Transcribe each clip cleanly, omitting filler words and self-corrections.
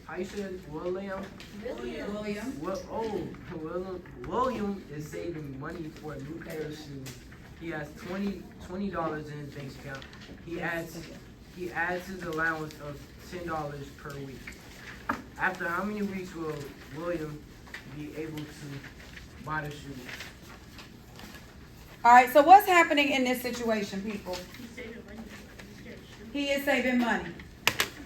How you say it? William? William is saving money for a new pair of shoes. He has $20 in his bank account. He adds his allowance of $10 per week. After how many weeks will William be able to buy the shoes? All right, so what's happening in this situation, people? He's saving money. He is saving money.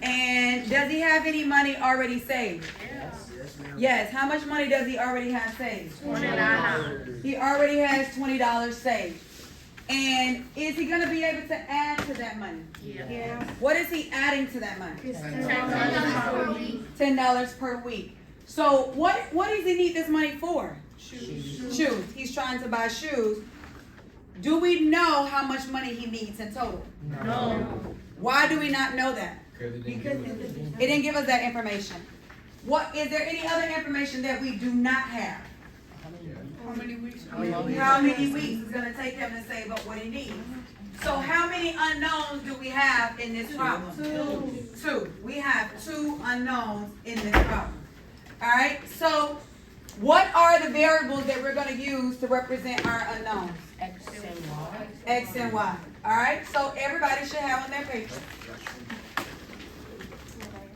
And does he have any money already saved? Yes, ma'am. Yes. How much money does he already have saved? $29. He already has $20 saved. And is he going to be able to add to that money? Yeah. What is he adding to that money? $10 per week. $10 per week. So what does he need this money for? Shoes. He's trying to buy shoes. Do we know how much money he needs in total? No. Why do we not know that? Because It didn't give us that information. What is there any other information that we do not have? How many weeks? How many weeks it's going to take him to save up what he needs? So how many unknowns do we have in this problem? Two. We have two unknowns in this problem. All right. So what are the variables that we're going to use to represent our unknowns? X and Y. X and Y. All right. So everybody should have on their paper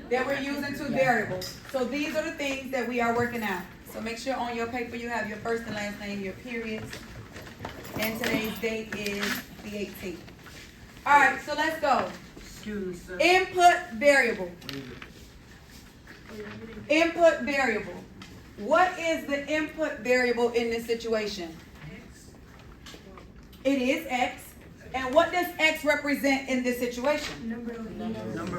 that we're using two variables. So these are the things that we are working out. So make sure on your paper you have your first and last name, your periods, and today's date is the 18th. All right, so let's go. Excuse me, sir. Input variable. Input variable. What is the input variable in this situation? It is X. And what does X represent in this situation?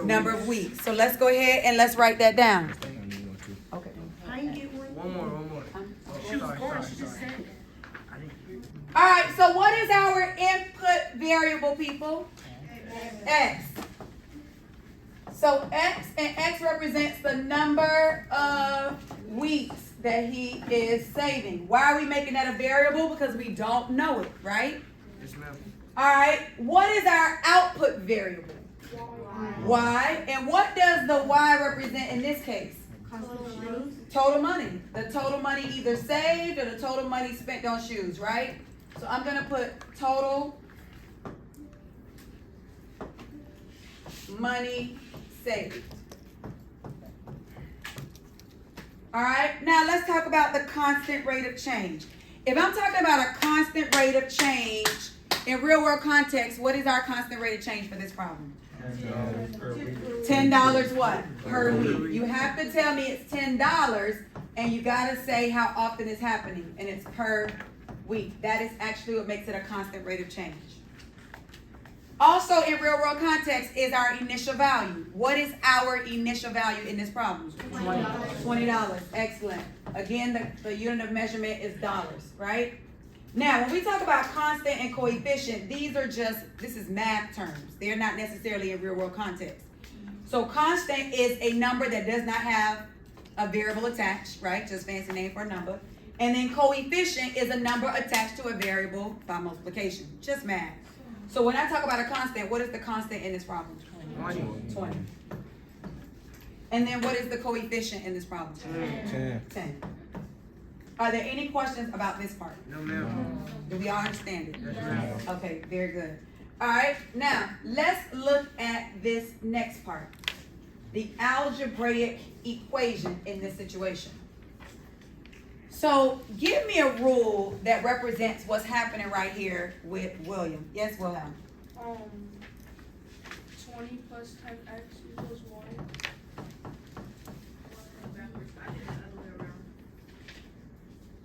Number of weeks. So let's go ahead and let's write that down. Okay. One more. Sorry. I didn't hear you. All right, so what is our input variable, people? X. So X, and X represents the number of weeks that he is saving. Why are we making that a variable? Because we don't know it, right? Yes, ma'am. All right, what is our output variable? Y. And what does the Y represent in this case? Total money. The total money either saved or the total money spent on shoes, right? So I'm going to put total money saved. All right, now let's talk about the constant rate of change. If I'm talking about a constant rate of change in real world context, what is our constant rate of change for this problem? $10 per week. $10 what? Per week. You have to tell me it's $10 and you got to say how often it's happening, and it's per week. That is actually what makes it a constant rate of change. Also in real world context is our initial value. What is our initial value in this problem? $20. Excellent. Again, the unit of measurement is dollars, right? Now, when we talk about constant and coefficient, this is math terms. They're not necessarily in real world context. So constant is a number that does not have a variable attached, right? Just fancy name for a number. And then coefficient is a number attached to a variable by multiplication. Just math. So when I talk about a constant, what is the constant in this problem? 20. And then what is the coefficient in this problem? 10. Are there any questions about this part? No, ma'am. Do we all understand it? Yes, ma'am. Okay, very good. All right, now let's look at this next part. The algebraic equation in this situation. So give me a rule that represents what's happening right here with William. Yes, William. 20 plus 10x equals 1.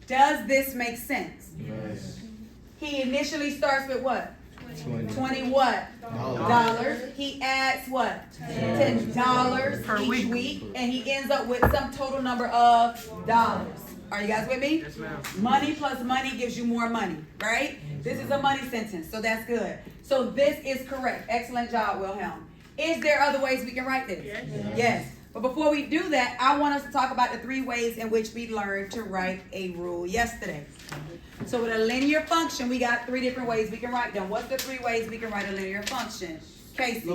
Does this make sense? Yes. He initially starts with what? 20 what? Dollars. Dollars. He adds what? $10 Per each week. week, and he ends up with some total number of dollars. Are you guys with me? Yes, ma'am. Money plus money gives you more money, right? This is a money sentence, so that's good. So this is correct. Excellent job, Wilhelm. Is there other ways we can write this? Yes. Yes. But before we do that, I want us to talk about the 3 ways in which we learned to write a rule yesterday. So with a linear function, we got 3 different ways we can write them. What's the 3 ways we can write a linear function? Casey.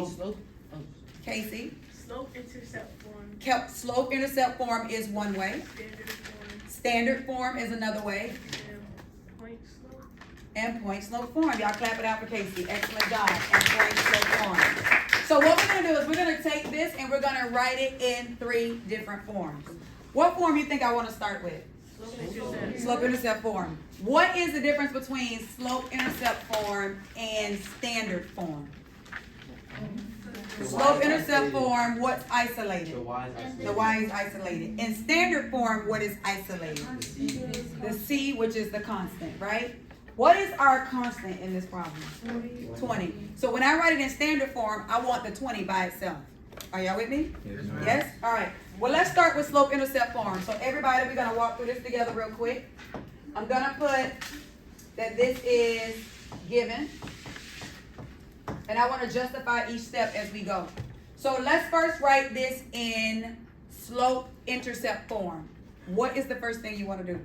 Casey. Slope-intercept form. slope-intercept form is one way. Standard form, Standard form is another way. and point slope. And point slope form. Y'all clap it out for Casey. Excellent job. And point slope form. So what we're gonna do is we're gonna take this and we're gonna write it in 3 different forms. What form you think I wanna start with? Slope-intercept form. What is the difference between slope-intercept form and standard form? Slope-intercept form, what's isolated? The y is isolated. In standard form, what is isolated? The c, which is the constant, right? What is our constant in this problem? 20. So when I write it in standard form, I want the 20 by itself. Are y'all with me? Yes? All right. Well, let's start with slope-intercept form. So everybody, we're going to walk through this together real quick. I'm going to put that this is given. And I want to justify each step as we go. So let's first write this in slope-intercept form. What is the first thing you want to do?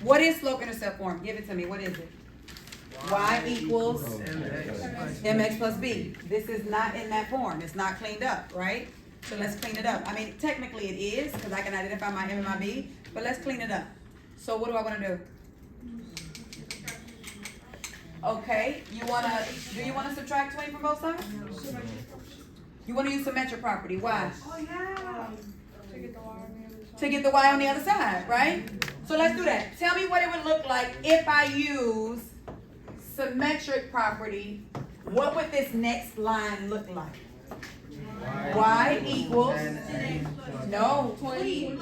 What is slope-intercept form? Give it to me. What is it? Y equals mx plus b. This is not in that form. It's not cleaned up, right? So let's clean it up. I mean, technically it is, because I can identify my m and my b, but let's clean it up. So what do I want to do? Okay, do you want to subtract 20 from both sides? You want to use symmetric property. Why? To get the Y on the other side. To get the y on the other side, right? So let's do that. Tell me what it would look like if I use symmetric property. What would this next line look like? Y equals, no, 20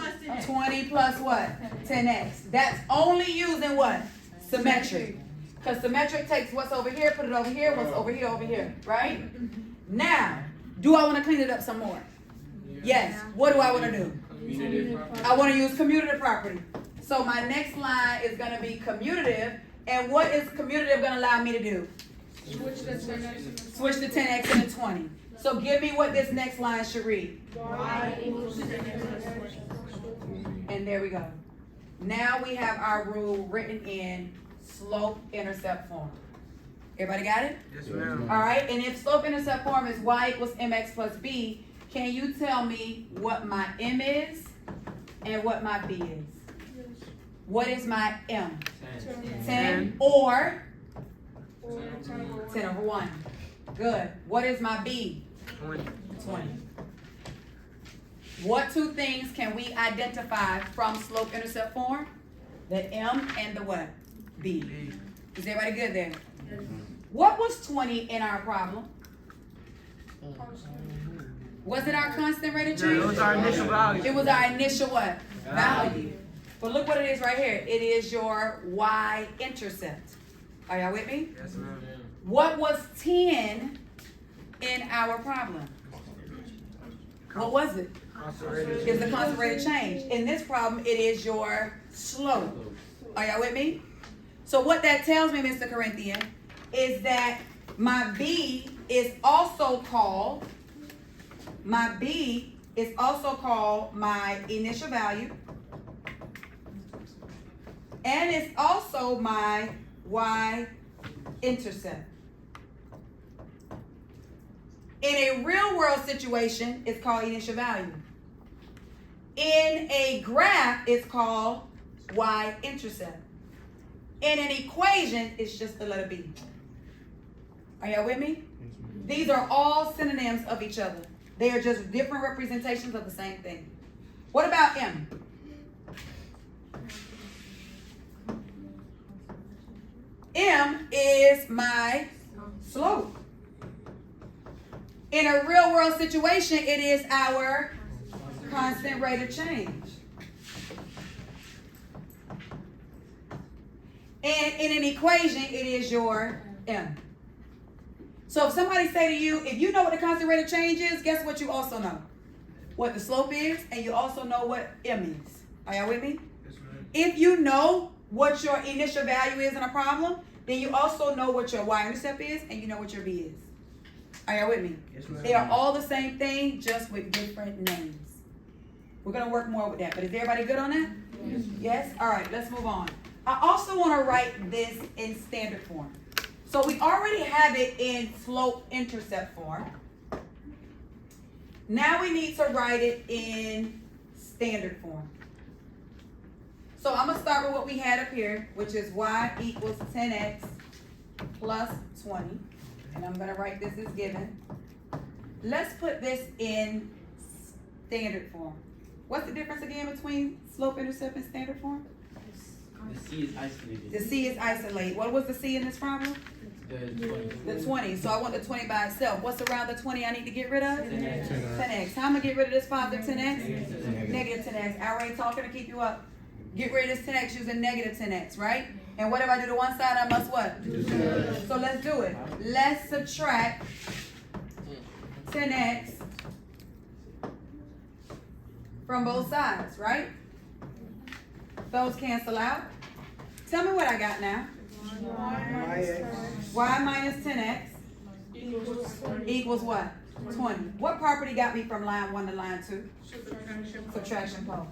plus what? 10x. That's only using what? Symmetric. Because symmetric takes what's over here, put it over here, what's over here, right? Now, do I want to clean it up some more? Yes. What do I want to do? I want to use commutative property. So my next line is going to be commutative. And what is commutative going to allow me to do? Switch the 10x into Switch the 10x into 20. So give me what this next line should read. Y equals 10x. And there we go. Now we have our rule written in slope-intercept form. Everybody got it? Yes, ma'am. All right. And if slope-intercept form is y equals mx plus b, can you tell me what my m is and what my b is? What is my m? 10 or 10 over 1. Good. What is my b? 20. 20. What 2 things can we identify from slope-intercept form? The m and the what? B. B. Is everybody good there? What was 20 in our problem? Was it our constant rate of No, it change? was our initial value. It was our initial what? Value. But look what it is right here. It is your y-intercept. Are y'all with me? Yes, ma'am. What was 10 in our problem? What was it? It's the constant rate of change. In this problem, it is your slope. Are y'all with me? So what that tells me, Mr. Corinthian, is that my B is also called my initial value. And it's also my y-intercept. In a real world situation, it's called initial value. In a graph, it's called y-intercept. In an equation, it's just the letter B. Are y'all with me? These are all synonyms of each other. They are just different representations of the same thing. What about M? M is my slope. In a real world situation, it is our constant rate of change. And in an equation, it is your M. So if somebody say to you, if you know what the constant rate of change is, guess what you also know? What the slope is, and you also know what M is. Are y'all with me? Yes, ma'am. If you know what your initial value is in a problem, then you also know what your y-intercept is, and you know what your b is. Are y'all with me? Yes, ma'am. They are all the same thing, just with different names. We're going to work more with that, but is everybody good on that? Yes? All right, let's move on. I also want to write this in standard form. So we already have it in slope-intercept form. Now we need to write it in standard form. So I'm gonna start with what we had up here, which is y equals 10x plus 20. And I'm gonna write this as given. Let's put this in standard form. What's the difference again between slope-intercept and standard form? The C is isolated. The c is isolated. What was the c in this problem? The 20. The 20. So I want the 20 by itself. What's around the 20 I need to get rid of? 10x. 10x. How am I gonna get rid of this positive 10x? Negative 10x. I already talking to keep you up. Get rid of this 10x using negative 10x, right? And what if I do to one side? I must what? So let's do it. Let's subtract 10x from both sides, right? Those cancel out. Tell me what I got now. Y minus 10x equals what? 20. What property got me from line 1 to line 2? Subtraction pole.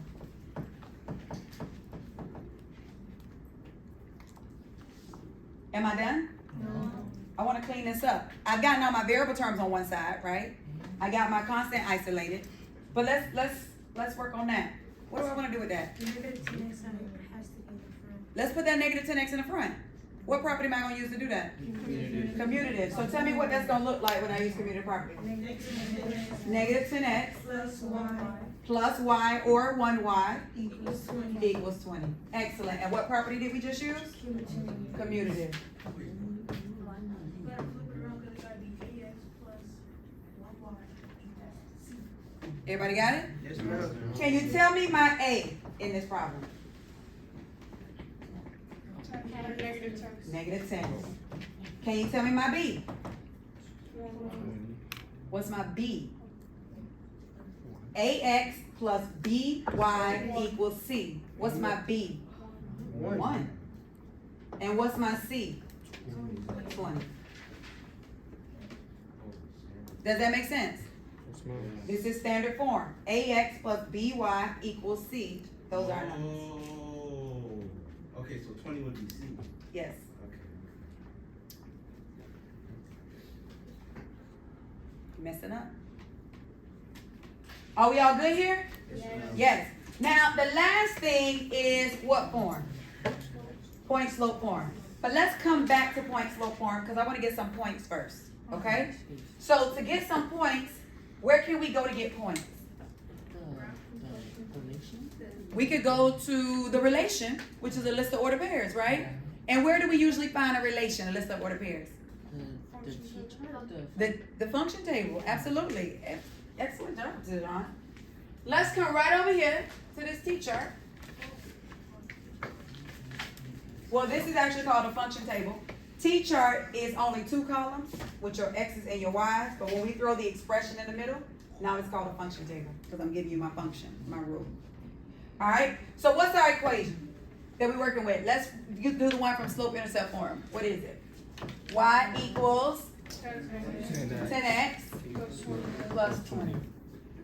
Am I done? No. I want to clean this up. I've gotten all my variable terms on one side, right? I got my constant isolated. But let's work on that. What do I want to do with that? Let's put that negative 10x in the front. What property am I going to use to do that? Commutative. So tell me what that's going to look like when I use commutative property. Negative 10x plus y or 1y equals 20. Excellent. And what property did we just use? Commutative. Everybody got it? Yes, ma'am. Can you tell me my A in this problem? Negative 10. Negative 10. Can you tell me my B? What's my B? AX plus BY equals C. What's my B? 1. And what's my C? 20. Does that make sense? This is standard form. AX plus BY equals C. Those are numbers. Oh, okay, so 20 would be C. Yes. Okay. Messing up. Are we all good here? Yes. Now, the last thing is what form? Point slope form. But let's come back to point slope form because I want to get some points first. Okay? So to get some points, where can we go to get points? We could go to the relation, which is a list of ordered pairs, right? And where do we usually find a relation, a list of ordered pairs? The function table, absolutely. Excellent job, John. Let's come right over here to this T-chart. Well, this is actually called a function table. T-chart is only 2 columns with your x's and your y's, but when we throw the expression in the middle, now it's called a function table because I'm giving you my function, my rule. All right, so what's our equation that we're working with? Let's do the one from slope-intercept form. What is it? Y equals 10x plus 20.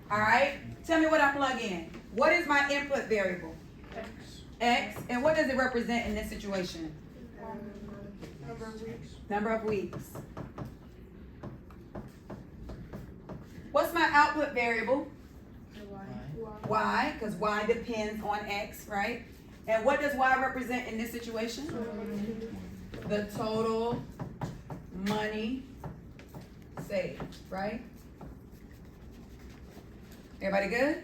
All right, tell me what I plug in. What is my input variable? X. And what does it represent in this situation? Number of weeks. What's my output variable? Y, because Y depends on X, right? And what does Y represent in this situation? The total money saved, right? Everybody good?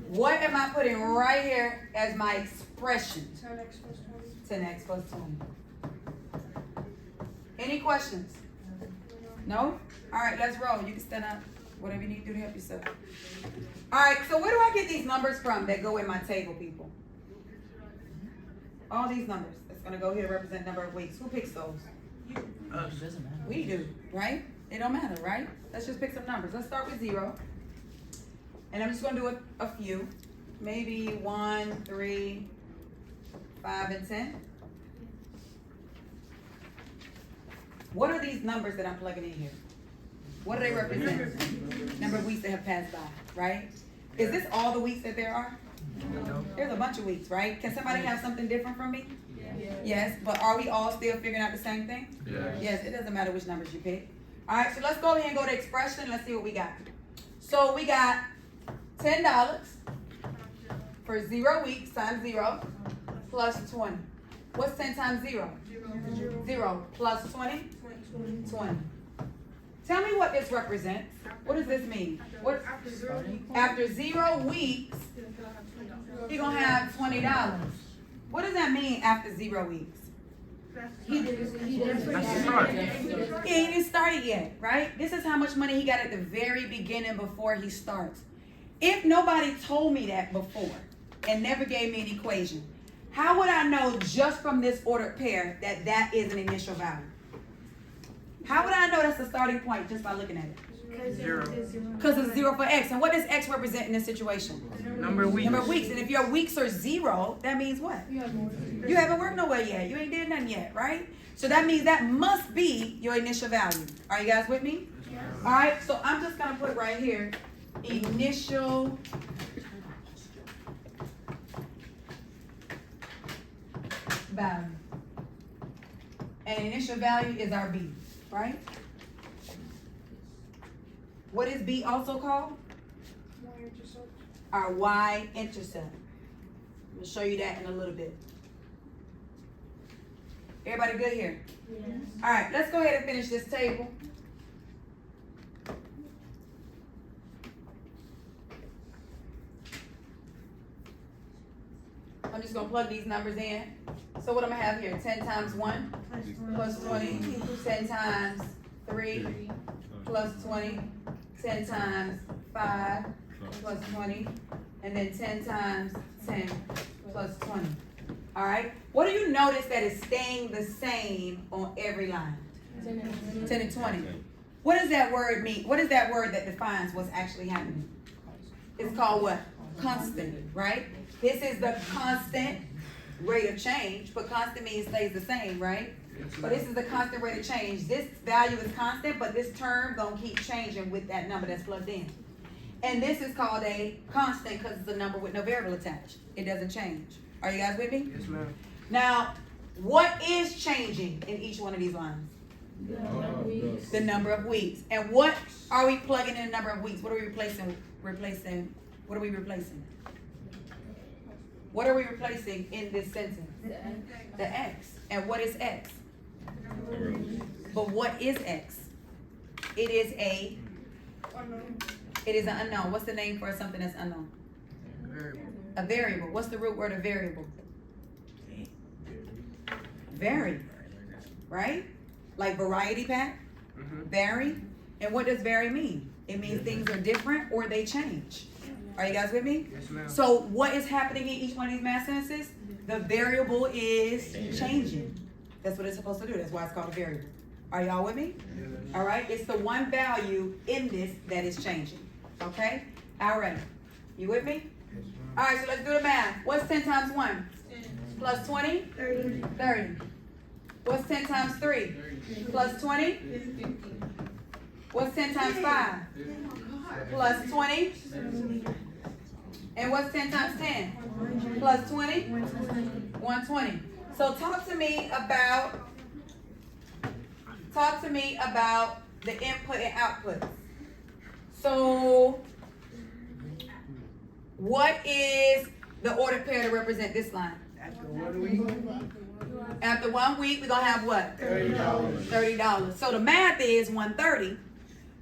What am I putting right here as my expression? 10x plus 20. 10x plus 20. Any questions? No? All right, let's roll. You can stand up. Whatever you need to do to help yourself. All right, so where do I get these numbers from that go in my table, people? All these numbers. That's going to go here to represent number of weeks. Who picks those? We do, right? It don't matter, right? Let's just pick some numbers. Let's start with 0. And I'm just going to do a few. Maybe 1, 3, 5, and 10. What are these numbers that I'm plugging in here? What do they represent? Number of weeks that have passed by, right? Is this all the weeks that there are? No. There's a bunch of weeks, right? Can somebody have something different from me? Yes, but are we all still figuring out the same thing? Yes, it doesn't matter which numbers you pick. Alright, so let's go ahead and go to expression. Let's see what we got. So we got $10 for 0 weeks times 0 plus 20. What's 10 times 0? 0 plus 20? 20. Tell me what this represents. What does this mean? What, after 0 weeks, you're going to have $20. What does that mean after 0 weeks? He didn't start it yet, right? This is how much money he got at the very beginning before he starts. If nobody told me that before and never gave me an equation, how would I know just from this ordered pair that that is an initial value? How would I know that's the starting point just by looking at it? 0. Because it's 0 for x. And what does x represent in this situation? Number of weeks. Number of weeks. And if your weeks are 0, that means what? You haven't worked nowhere yet. You ain't did nothing yet, right? So that means that must be your initial value. Are you guys with me? All right, so I'm just going to put right here, initial value. And initial value is our B, right? What is B also called? Our y-intercept. I'm going to show you that in a little bit. Everybody good here? Yes. All right, let's go ahead and finish this table. I'm just going to plug these numbers in. So what I'm going to have here, 10 times 1 plus 20, 10 times 3 plus 20, 10 times 5 plus 20, and then 10 times 10 plus 20. All right? What do you notice that is staying the same on every line? 10 and 20. What does that word mean? What is that word that defines what's actually happening? It's called what? Constant, right? This is the constant rate of change, but constant means stays the same, right? But this is the constant rate of change. This value is constant, but this term gonna keep changing with that number that's plugged in. And this is called a constant because it's a number with no variable attached. It doesn't change. Are you guys with me? Yes, ma'am. Now, what is changing in each one of these lines? The number of weeks. And what are we plugging in the number of weeks? What are we replacing? What are we replacing? What are we replacing in this sentence? The x. And what is x? But what is x? It is an unknown. What's the name for something that's unknown? Variable. A variable. What's the root word of variable? Vary. Right? Like variety pack? Vary. And what does vary mean? It means things are different or they change. Are you guys with me? Yes, ma'am. So what is happening in each one of these math sentences? The variable is changing. That's what it's supposed to do. That's why it's called a variable. Are y'all with me? All right. It's the one value in this that is changing. Okay? All right. You with me? All right. So let's do the math. What's 10 times 1? Plus 20? 30. What's 10 times 3? Plus 20? What's 10 times 5? Plus 20? And what's 10 times 10? Plus 20? 120. So talk to me about the input and output. So what is the ordered pair to represent this line? After 1 week. After 1 week, we're going to have what? $30. $30. So the math is 130,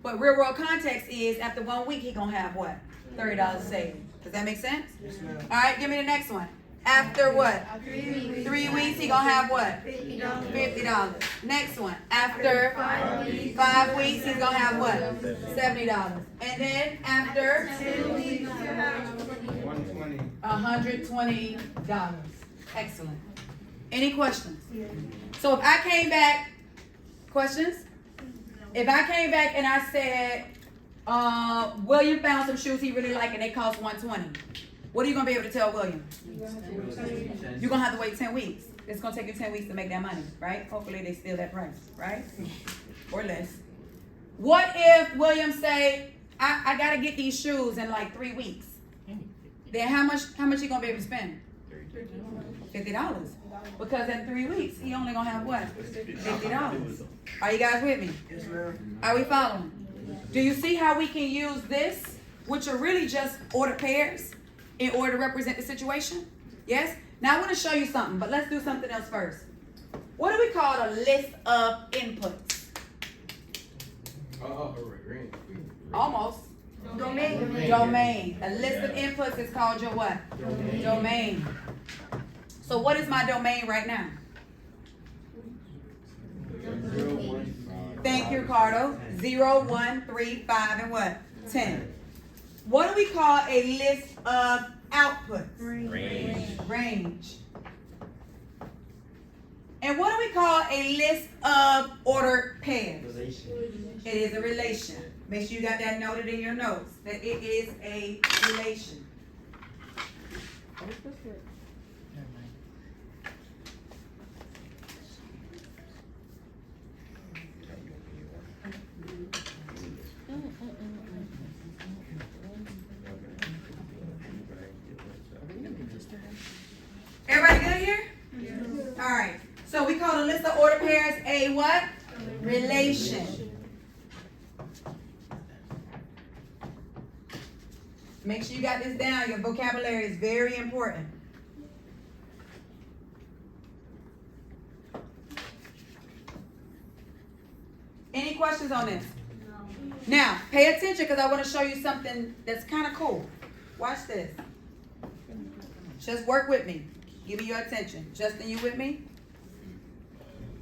but real world context is after 1 week, he's going to have what? $30 saved. Does that make sense? Yes, ma'am. All right, give me the next one. After what? 3 weeks, he going to have what? $50. Next one. After 5 weeks, he's going to have what? $70. And then after 120. $120. Excellent. Any questions? So if I came back, questions? If I came back and I said, William found some shoes he really liked and they cost $120, what are you gonna be able to tell William? You're gonna have to wait 10 weeks. It's gonna take you 10 weeks to make that money, right? Hopefully they steal that price, right? Or less. What if William say, I gotta get these shoes in like 3 weeks? Then how much you gonna be able to spend? $50. Because in 3 weeks, he only gonna have what? $50. Are you guys with me? Yes, ma'am. Are we following? Do you see how we can use this, which are really just order pairs, in order to represent the situation? Yes? Now I want to show you something, but let's do something else first. What do we call a list of inputs? Almost. Domain. A list of inputs is called your what? Domain. So what is my domain right now? Thank you, Ricardo. 0, 1, 3, 5, and what? 10. What do we call a list of outputs? Range. And what do we call a list of ordered pairs? It is a relation. Make sure you got that noted in your notes, that it is a relation. Everybody good here? All right. So we call the list of order pairs a what? Relation. Make sure you got this down. Your vocabulary is very important. Any questions on this? Now, pay attention because I want to show you something that's kind of cool. Watch this. Just work with me. Give me your attention. Justin, you with me?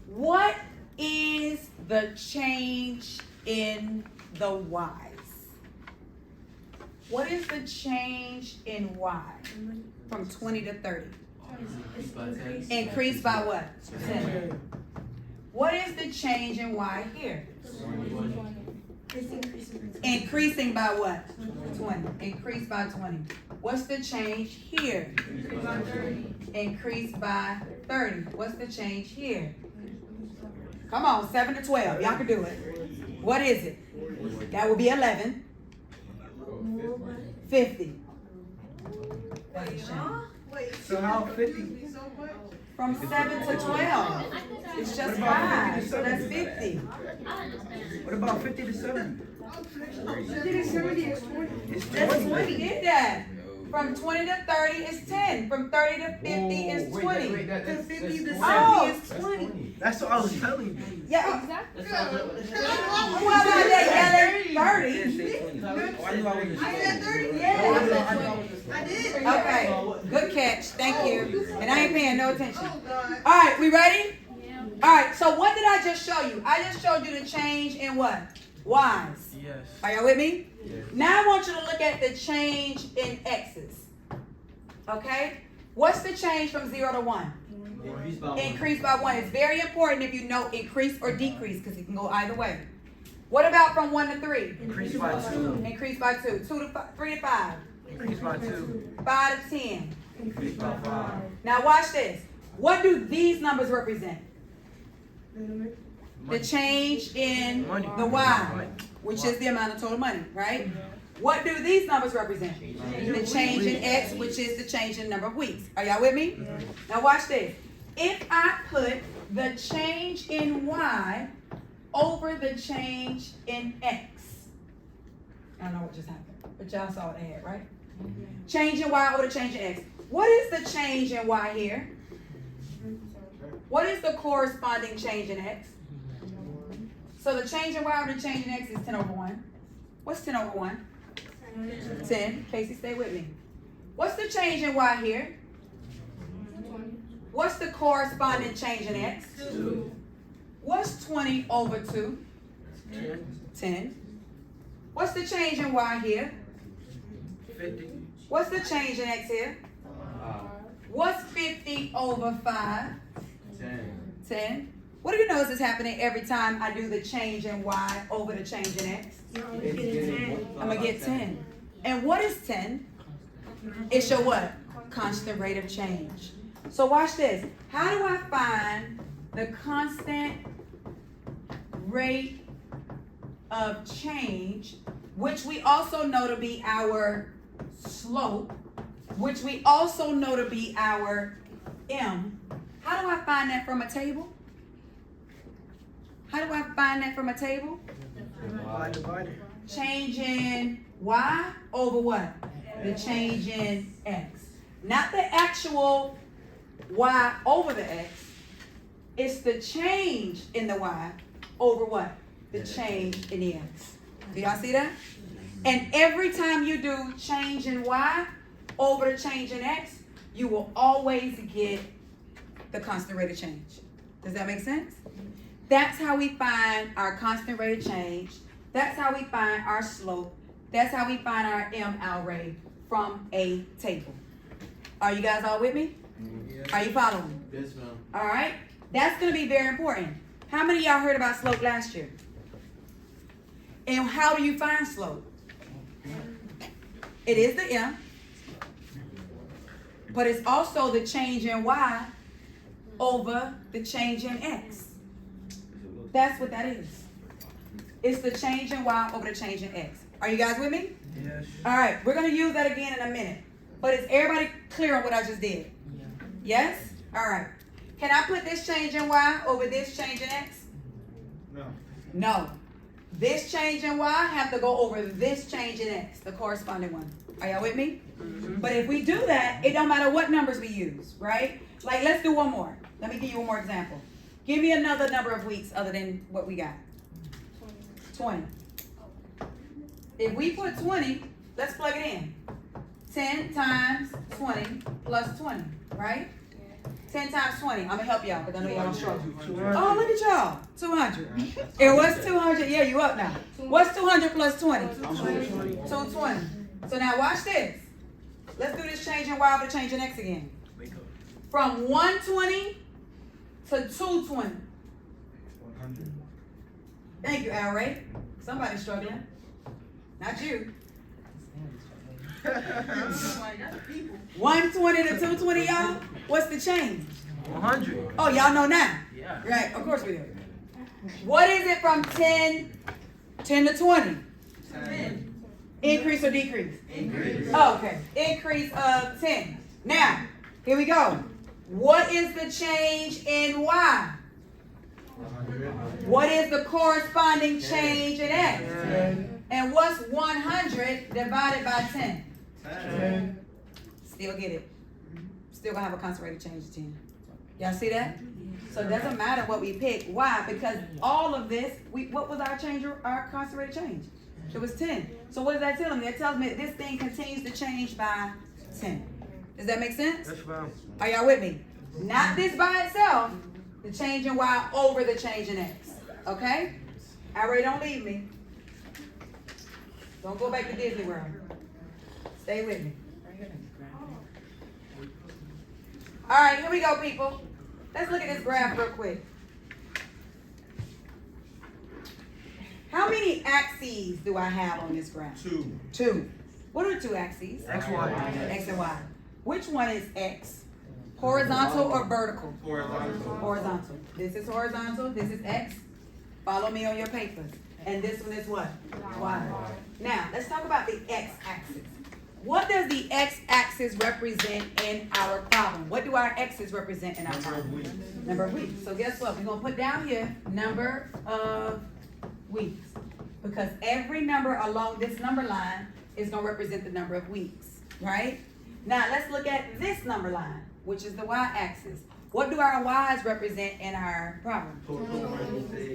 What is the change in the Y's? What is the change in Y from 20 to 30? Increase by what? 10. What is the change in Y here? Increasing by what? 20. Increase by 20. What's the change here? Increase by 30. What's the change here? Come on, 7 to 12. Y'all can do it. What is it? That would be 11. 50. That's a shame. So how 50? From 7 to 12. It's just 5. So that's 50. What about 50 to 70? It's That's 20. 20. Did that. From 20 to 30 is 10. From 30 to 50 is 20. To 50 to 70 Oh. is 20. That's what I was telling you. Yeah. Exactly. Who else out there yelling 30? I said 30. Yeah. I did. Okay. Good catch. Thank you. And I ain't paying no attention. Oh, God. All right, we ready? All right, so what did I just show you? I just showed you the change in what? Y's. Yes. Are y'all with me? Now I want you to look at the change in X's. Okay? What's the change from 0 to 1? Increase by 1. It's very important if you know increase or decrease because it can go either way. What about from 1 to 3? Increase by 2. Increase by 2. 3 to 5. Increase by 2. 5 to 10. Increase by 5. Now watch this. What do these numbers represent? The change in Money. the Y, which is the amount of total money, right? What do these numbers represent? The change in X, which is the change in number of weeks. Are y'all with me? Now watch this. If I put the change in Y over the change in X, I don't know what just happened, but y'all saw what I had, right? Change in Y over the change in X. What is the change in Y here? What is the corresponding change in X? So the change in Y over the change in X is 10 over 1. What's 10 over 1? 10. Casey, stay with me. What's the change in Y here? What's the corresponding change in X? 2. What's 20 over 2? 10. What's the change in Y here? 50. What's the change in X here? What's 50 over 5? 10. What do you notice is happening every time I do the change in Y over the change in X? I'm going to get 10. And what is 10? It's your what? Constant rate of change. So watch this. How do I find the constant rate of change, which we also know to be our slope, which we also know to be our M. How do I find that from a table? How do I find that from a table? Divided. Change in Y over what? The change in X. Not the actual Y over the X. It's the change in the Y over what? The change in the X. Do y'all see that? And every time you do change in Y over the change in X, you will always get the constant rate of change. Does that make sense? That's how we find our constant rate of change. That's how we find our slope. That's how we find our ML rate from a table. Are you guys all with me? Yes. Are you following? Yes, ma'am. All right. That's going to be very important. How many of y'all heard about slope last year? And how do you find slope? It is the M, but it's also the change in Y over the change in X. That's what that is. It's the change in Y over the change in X. Are you guys with me? Yes. All right, we're going to use that again in a minute. But is everybody clear on what I just did? Yes? All right. Can I put this change in Y over this change in X? No. No. This change in Y have to go over this change in X, the corresponding one. Are y'all with me? But if we do that, it don't matter what numbers we use, right? Like, let's do one more. Let me give you one more example. Give me another number of weeks other than what we got. 20. If we put 20, let's plug it in. 10 times 20 plus 20, right? 10 times 20. I'm gonna help y'all, because I know y'all don't struggle. Oh, look at y'all. 200. And what's 200? Yeah, you up now. What's 200 plus 20? 220. So now watch this. Let's do this change in Y over change in X again. From 120 to 220. 100. Thank you, Al Ray. Somebody's struggling. Not you. 120 to 220, y'all. What's the change? 100. Oh, y'all know now. Yeah. Right, of course we do. What is it from 10 to 20? 10. Increase or decrease? Increase. Oh, okay. Increase of 10. Now, here we go. What is the change in Y? 100. What is the corresponding change in X? 10. And what's 100 divided by 10? 10. Still get it. Still gonna have a constant rate of change of 10. Y'all see that? So it doesn't matter what we pick. Why? Because all of this, what was our change, our constant rate of change? It was 10. So what does that tell me? It tells me that this thing continues to change by 10. Does that make sense? That's fine. Are y'all with me? Not this by itself, the change in Y over the change in X. Okay? Alright, don't leave me. Don't go back to Disney World. Stay with me. Alright, here we go, people. Let's look at this graph real quick. How many axes do I have on this graph? 2. 2. What are 2 axes? X, Y. X and Y. Which one is X? Horizontal or vertical? Horizontal. Horizontal. This is horizontal, this is X. Follow me on your papers. And this one is what? Y. Now, let's talk about the X-axis. What does the X-axis represent in our problem? What do our X's represent in our Number of problem? weeks. Number of weeks. So guess what? We're going to put down here number of weeks. Because every number along this number line is going to represent the number of weeks, right? Now, let's look at this number line, which is the Y-axis. What do our Y's represent in our problem?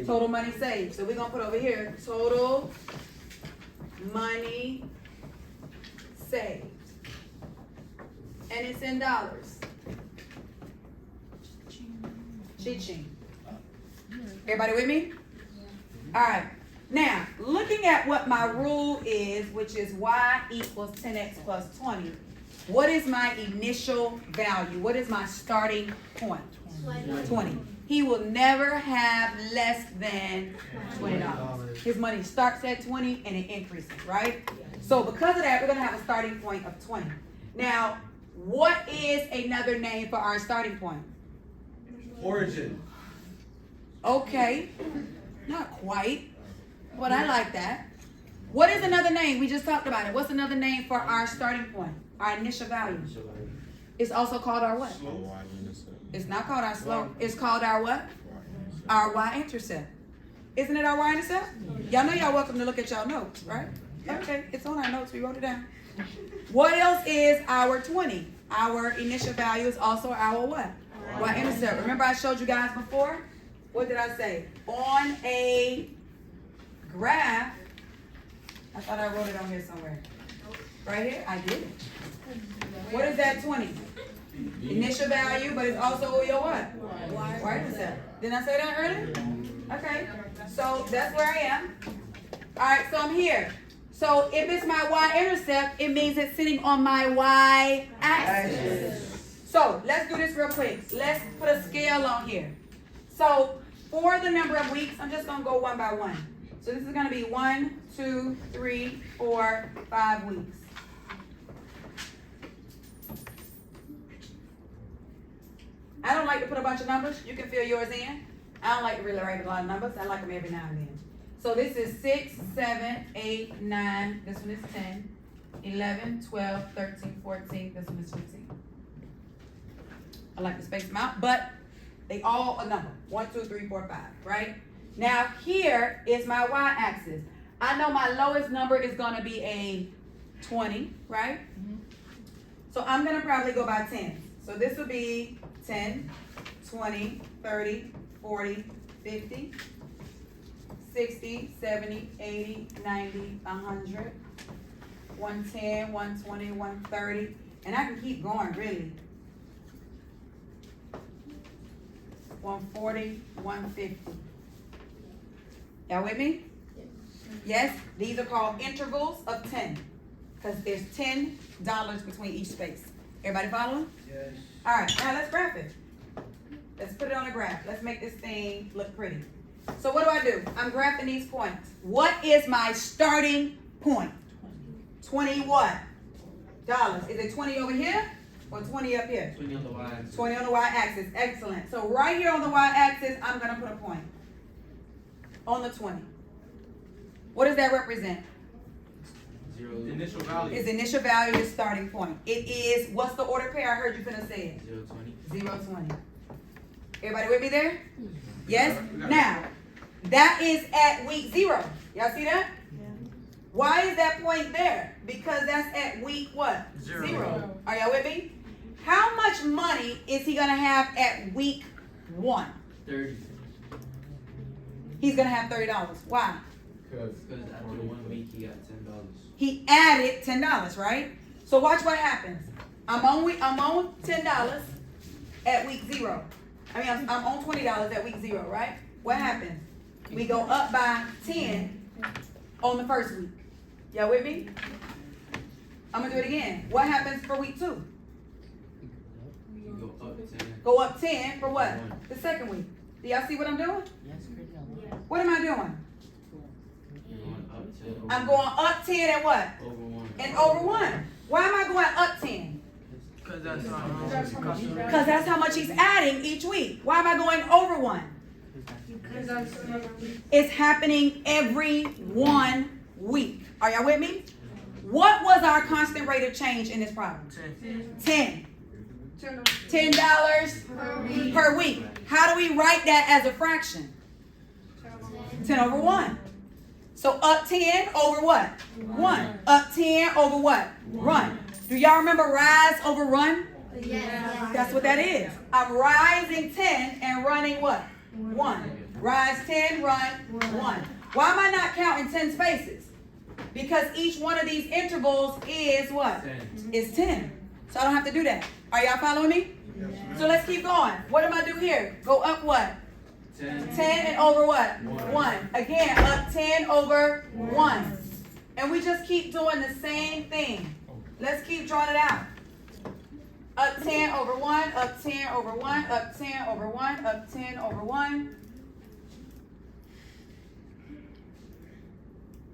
Total money saved. So we're going to put over here, total money saved. And it's in dollars. Cha-ching. Everybody with me? All right. Now, looking at what my rule is, which is Y equals 10x plus 20, what is my initial value? What is my starting point? 20. He will never have less than $20. His money starts at 20 and it increases, right? So because of that, we're going to have a starting point of 20. Now, what is another name for our starting point? Origin. Okay, not quite, but I like that. What is another name? We just talked about it. What's another name for our starting point? Our initial value. It's also called our what? It's not called our slope. It's called our what? Our y-intercept. Isn't it our y-intercept? Y'all know y'all welcome to look at y'all notes, right? Okay, it's on our notes. We wrote it down. What else is our 20? Our initial value is also our what? Y-intercept. Remember I showed you guys before? What did I say? On a graph, I thought I wrote it on here somewhere. Right here? I did. What is that 20? Initial value, but it's also your what? Y-intercept. Didn't I say that earlier? Okay. So that's where I am. Alright, so I'm here. So if it's my y-intercept, it means it's sitting on my y-axis. So let's do this real quick. Let's put a scale on here. So for the number of weeks, I'm just going to go one by one. So this is going to be 1, 2, 3, 4, 5 weeks. I don't like to put a bunch of numbers. You can fill yours in. I don't like to really write a lot of numbers. I like them every now and then. So this is 6, 7, 8, 9. This one is 10, 11, 12, 13, 14. This one is 15. I like to space them out, but they all a number. 1, 2, 3, 4, 5, right? Now here is my y-axis. I know my lowest number is going to be a 20, right? So I'm going to probably go by 10. So this will be 10, 20, 30, 40, 50, 60, 70, 80, 90, 100, 110, 120, 130, and I can keep going really. 140, 150. Y'all with me? Yes, these are called intervals of 10 because there's $10 between each space. Everybody following? Yes. All right, now let's graph it. Let's put it on a graph. Let's make this thing look pretty. So what do? I'm graphing these points. What is my starting point? 20 what? Dollars. Is it 20 over here or 20 up here? 20 on the y-axis. 20 on the y-axis. Excellent. So right here on the y-axis, I'm going to put a point on the 20. What does that represent? Zero. Initial value. Its initial value is starting point. It is, what's the order pair? I heard you finna say it. 0, 20. 0, 20. Everybody with me there? Yes? Now, that is at week 0. Y'all see that? Yeah. Why is that point there? Because that's at week what? Zero. Are y'all with me? How much money is he gonna have at week 1? 30. He's gonna have $30. Why? Because after 1 week, he got $10. He added $10, right? So watch what happens. I'm on $10 at week 0. I mean, I'm on $20 at week 0, right? What happens? We go up by 10 on the first week. Y'all with me? I'm gonna do it again. What happens for week 2? You go up 10. Go up 10 for what? One. The second week. Do y'all see what I'm doing? Yes, pretty What am I doing? You're going up 10. I'm going up 10 and what? Over 1. And over 1. Why am I going up 10? Because that's our Because that's how much he's adding each week. Why am I going over 1? Because that's another week. It's happening every 1 week. Are y'all with me? What was our constant rate of change in this problem? 10. $10 per week. How do we write that as a fraction? 10 over 1. So up 10 over what? 1. Up 10 over what? Run. Do y'all remember rise over run? Yes. That's what that is. I'm rising 10 and running what? 1. Rise 10, run 1. Why am I not counting 10 spaces? Because each one of these intervals is what? 10. Is 10. So I don't have to do that. Are y'all following me? So let's keep going. What am I do here? Go up what? 10. 10 and over what? One. 1. Again, up 10 over 1. And we just keep doing the same thing. Let's keep drawing it out. Up 10 over 1, up 10 over 1, up 10 over 1, up 10 over 1.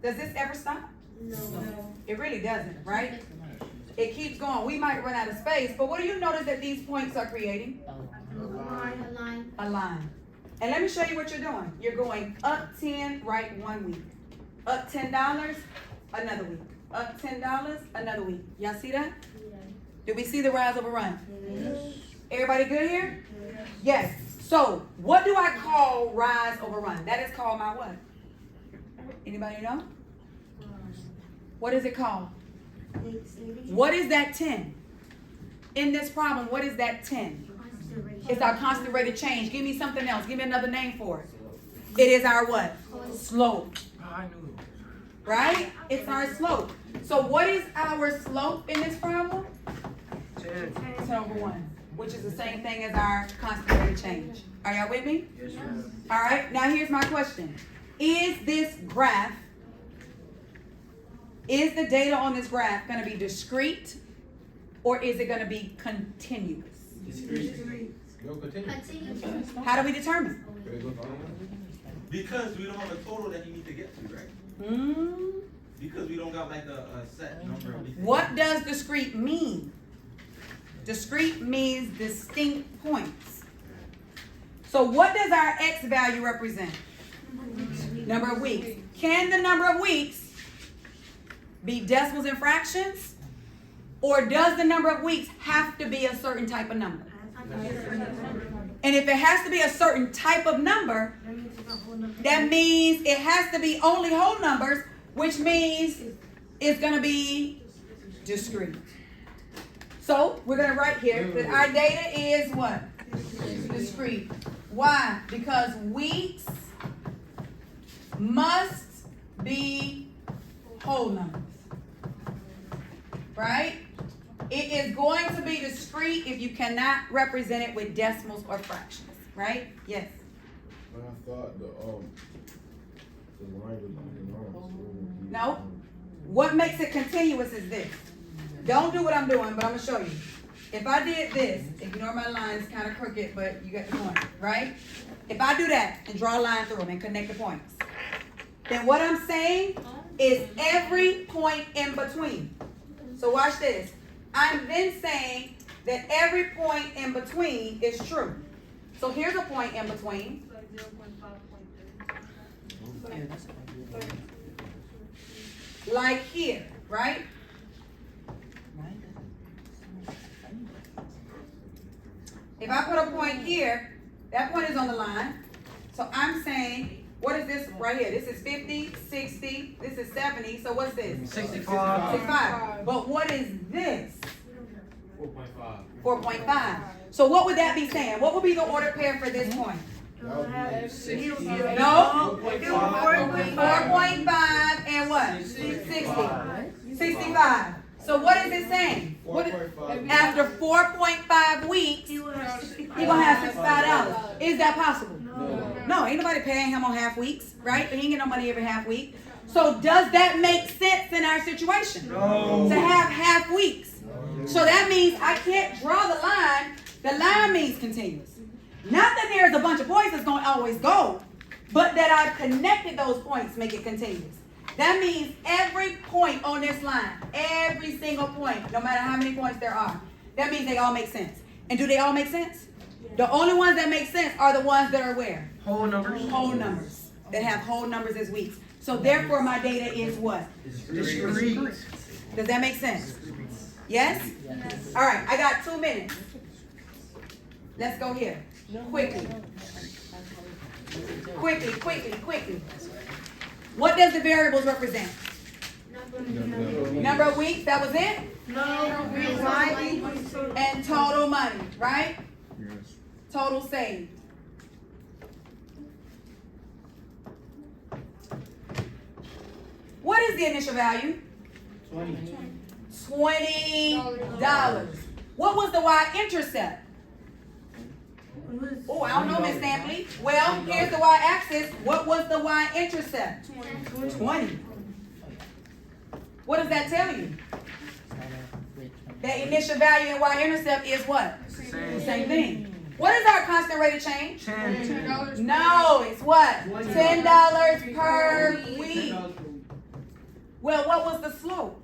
Does this ever stop? No. It really doesn't, right? It keeps going. We might run out of space, but what do you notice that these points are creating? A line. And let me show you what you're doing. You're going up 10, right 1 week. Up $10, another week. Up $10, another week. Y'all see that? Do we see the rise over run? Yes. Everybody good here? Yes. So, what do I call rise over run? That is called my what? Anybody know? What is it called? What is that 10? In this problem, what is that 10? It's our constant rate of change. Give me something else. Give me another name for it. It is our what? Slope. Oh, I knew it. Right? It's our slope. So what is our slope in this problem? 10. 10 over 1, which is the same thing as our constant rate of change. Are y'all with me? Yes, ma'am. All right, now here's my question. Is this graph, is the data on this graph going to be discrete or is it going to be continuous? Go continue. How do we determine? Because we don't have a total that you need to get to, right? Because we don't got like a set number of these. What does discrete mean? Discrete means distinct points. So what does our x value represent? Number of weeks. Can the number of weeks be decimals and fractions? Or does the number of weeks have to be a certain type of number? And if it has to be a certain type of number, that means it has to be only whole numbers, which means it's going to be discrete. So we're going to write here that our data is what? Discrete. Why? Because weeks must be whole numbers. Right? It is going to be discrete if you cannot represent it with decimals or fractions. Right? Yes. I thought the line was No. What makes it continuous is this. Don't do what I'm doing, but I'm going to show you. If I did this, ignore my lines, kind of crooked, but you get the point, right? If I do that and draw a line through them and connect the points, then what I'm saying is every point in between. So watch this. I'm then saying that every point in between is true. So here's a point in between. Like here, right? If I put a point here, that point is on the line. So I'm saying, what is this right here? This is 50, 60, this is 70. So what's this? 65. 65. But what is this? 4.5. 4.5. So what would that be saying? What would be the ordered pair for this point? No? 4.5 and what? 60. 65. So what is it saying? After 4.5 weeks, he's going to have $65. Is that possible? No, ain't nobody paying him on half weeks, right? He ain't getting no money every half week. So does that make sense in our situation? No. To have half weeks. So that means I can't draw the line. The line means continuous. Not that there's a bunch of points that's going to always go, but that I've connected those points make it continuous. That means every point on this line, every single point, no matter how many points there are, that means they all make sense. And do they all make sense? The only ones that make sense are the ones that are where? Whole numbers. Whole numbers. That have whole numbers as weeks. So therefore my data is what? Discrete. Does that make sense? Yes? All right, I got 2 minutes. Let's go here. Quickly. Quickly. What does the variables represent? Number of weeks, that was it? And total money, right? Yes. Total saved. What is the initial value? $20. What was the y-intercept? Oh, I don't know, Miss Stampley. Well, here's the y-axis. What was the y-intercept? 20. What does that tell you? That initial value in y-intercept is what? Same thing. What is our constant rate of change? 10. No, it's what? $10 per week. Well, what was the slope?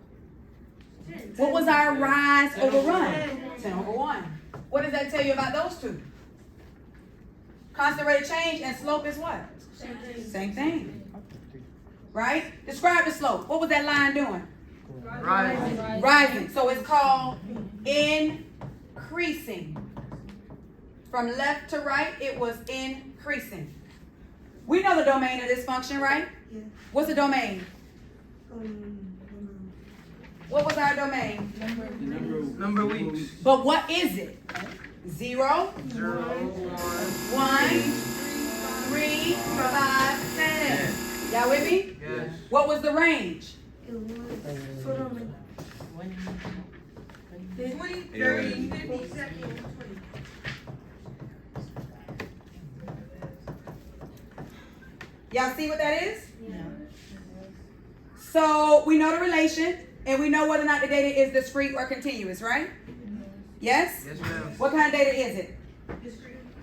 What was our rise over run? 10 over 1. What does that tell you about those two? Constant rate of change and slope is what? Same thing. right? Describe the slope. What was that line doing? Rising. Rising. So it's called increasing. From left to right, it was increasing. We know the domain of this function, right? Yeah. What's the domain? Um, What was our domain? Number of weeks. But what is it? 0, 0, 1. 1, 3, 5, 10. Y'all with me? Yes. What was the range? it was, hold on a minute. 20, 30, 50 seconds. Y'all see what that is? So we know the relation, and we know whether or not the data is discrete or continuous, right? Yes? Yes, ma'am. What kind of data is it?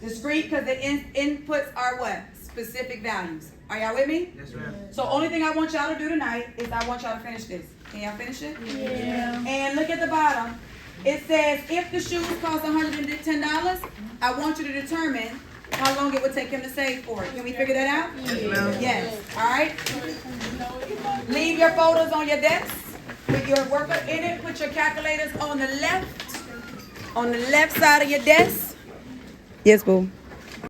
Discrete, because the inputs are what? Specific values. Are y'all with me? Yes, ma'am. So only thing I want y'all to do tonight is I want y'all to finish this. Can y'all finish it? Yeah. And look at the bottom. It says if the shoes cost $110, I want you to determine how long it would take him to save for it. Can we figure that out? Yes, ma'am. Yes. All right. Leave your folders on your desk with your worker in it. Put your calculators on the left side of your desk. Yes, boo.